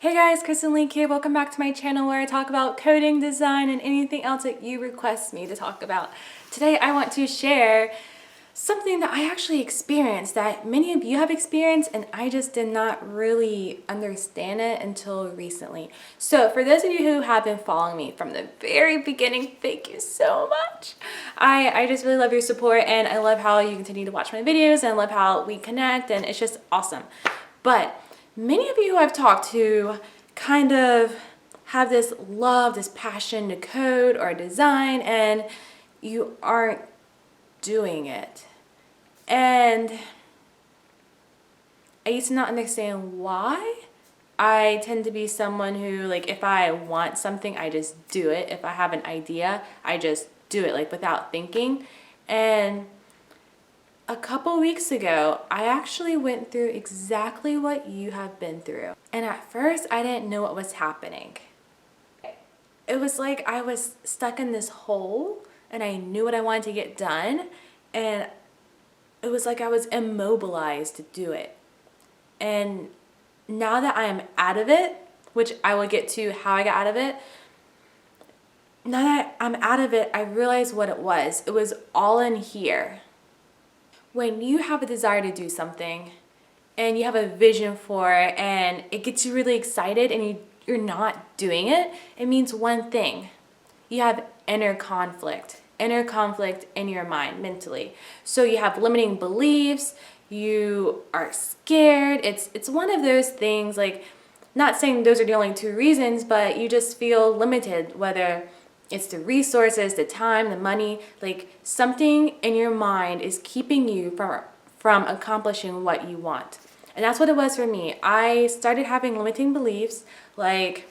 Hey guys, Kristen Link here. Welcome back to my channel where I talk about coding, design, and anything else that you request me to talk about. Today I want to share something that I actually experienced that many of you have experienced, and I just did not really understand it until recently. So for those of you who have been following me from the very beginning, thank you so much. I just really love your support, and I love how you continue to watch my videos, and I love how we connect, and it's just awesome. But many of you who I've talked to kind of have this love, this passion to code or design, and you aren't doing it. And I used to not understand why. I tend to be someone who, like, if I want something, I just do it. If I have an idea, I just do it, like, without thinking. And a couple weeks ago, I actually went through exactly what you have been through. And at first, I didn't know what was happening. It was like I was stuck in this hole and I knew what I wanted to get done. And it was like I was immobilized to do it. And now that I am out of it, which I will get to how I got out of it, now that I'm out of it, I realized what it was. It was all in here. When you have a desire to do something and you have a vision for it and it gets you really excited and you're not doing it, it means one thing. You have inner conflict in your mind mentally. So you have limiting beliefs, you are scared. It's one of those things, like, not saying those are the only two reasons, but you just feel limited, whether it's the resources, the time, the money, like something in your mind is keeping you from accomplishing what you want. And that's what it was for me. I started having limiting beliefs, like,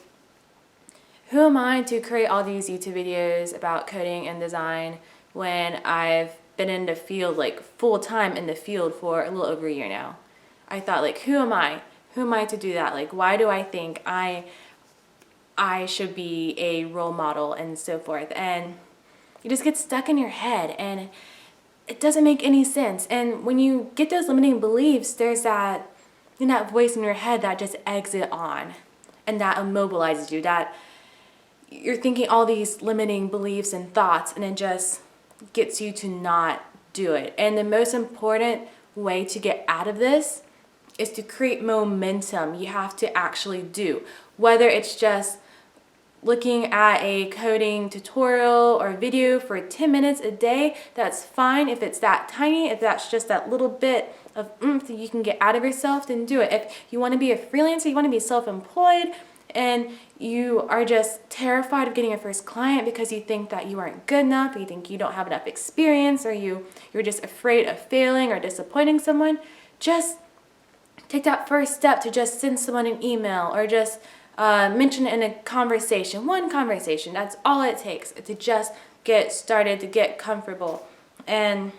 who am I to create all these YouTube videos about coding and design when I've been in the field, like full time in the field, for a little over a year now? I thought, like, who am I? Who am I to do that? Like, why do I think I should be a role model and so forth? And you just get stuck in your head and it doesn't make any sense. And when you get those limiting beliefs, there's that voice in your head that just eggs it on and that immobilizes you, that you're thinking all these limiting beliefs and thoughts, and it just gets you to not do it. And the most important way to get out of this is to create momentum. You have to actually do, whether it's just looking at a coding tutorial or video for 10 minutes a day, that's fine. If it's that tiny, if that's just that little bit of oomph that you can get out of yourself, then do it. If you want to be a freelancer, you want to be self-employed, and you are just terrified of getting your first client because you think that you aren't good enough, or you think you don't have enough experience, or you're just afraid of failing or disappointing someone, just take that first step to just send someone an email or just mention it in a conversation. One conversation, that's all it takes to just get started, to get comfortable. And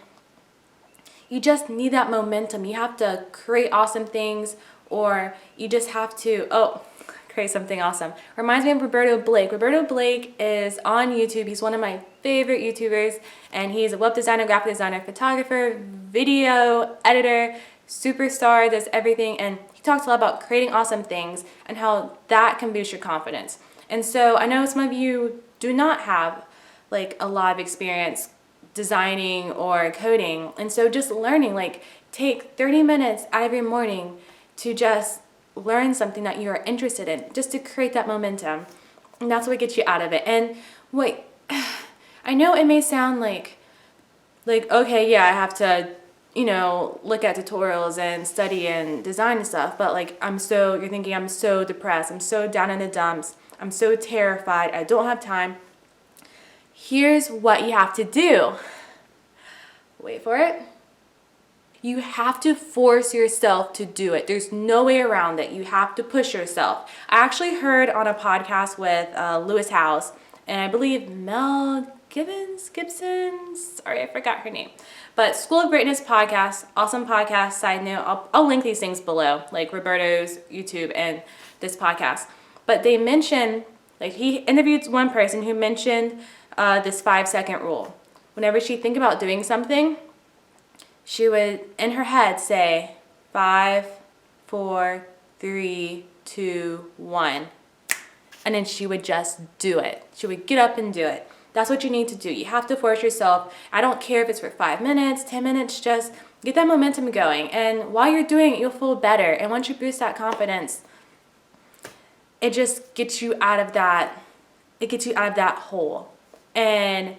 you just need that momentum. You have to create awesome things, or you just have to, create something awesome. Reminds me of Roberto Blake. Roberto Blake is on YouTube. He's one of my favorite YouTubers, and he's a web designer, graphic designer, photographer, video editor, superstar, does everything. And he talks a lot about creating awesome things and how that can boost your confidence. And so I know some of you do not have like a lot of experience designing or coding. And so just learning, like, take 30 minutes out of your morning to just learn something that you're interested in, just to create that momentum. And that's what gets you out of it. And wait, I know it may sound like, okay, yeah, I have to, look at tutorials and study and design and stuff, but like, you're thinking, I'm so depressed, I'm so down in the dumps, I'm so terrified, I don't have time. Here's what you have to do. Wait for it. You have to force yourself to do it. There's no way around it. You have to push yourself. I actually heard on a podcast with Lewis House, and I believe Mel Givens Gibson. Sorry, I forgot her name. But School of Greatness podcast, awesome podcast. Side note, I'll link these things below, like Roberto's YouTube and this podcast. But they mentioned, like, he interviewed one person who mentioned this 5-second rule. Whenever she think about doing something, she would, in her head, say 5, 4, 3, 2, 1. And then she would just do it. She would get up and do it. That's what you need to do. You have to force yourself. I don't care if it's for 5 minutes, 10 minutes, just get that momentum going. And while you're doing it, you'll feel better. And once you boost that confidence, it just gets you out of that, hole. And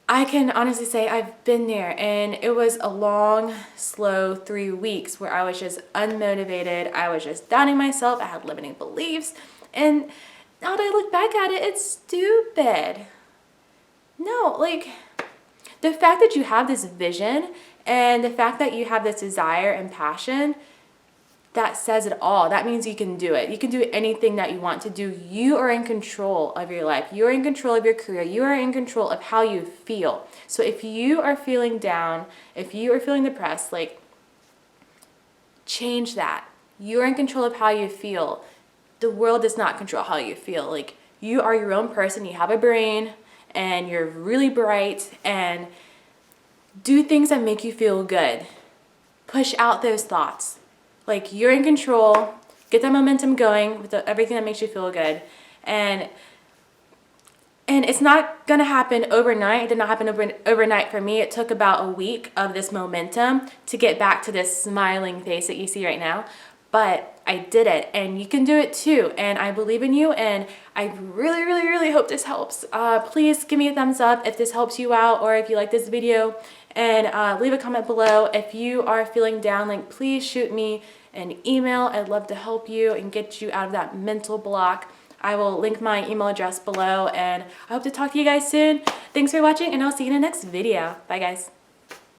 I can honestly say I've been there, and it was a long, slow 3 weeks where I was just unmotivated. I was just doubting myself. I had limiting beliefs. And now that I look back at it, it's stupid. No, like, the fact that you have this vision and the fact that you have this desire and passion, that says it all. That means you can do it. You can do anything that you want to do. You are in control of your life. You are in control of your career. You are in control of how you feel. So if you are feeling down, if you are feeling depressed, like, change that. You are in control of how you feel. The world does not control how you feel. Like, you are your own person. You have a brain and you're really bright, and do things that make you feel good. Push out those thoughts. Like, you're in control. Get that momentum going with everything that makes you feel good. And it's not going to happen overnight. It did not happen overnight for me. It took about a week of this momentum to get back to this smiling face that you see right now. But I did it, and you can do it too. And I believe in you, and I really, really, really hope this helps. Please give me a thumbs up if this helps you out, or if you like this video, and leave a comment below. If you are feeling down, like, please shoot me an email. I'd love to help you and get you out of that mental block. I will link my email address below, and I hope to talk to you guys soon. Thanks for watching, and I'll see you in the next video. Bye, guys.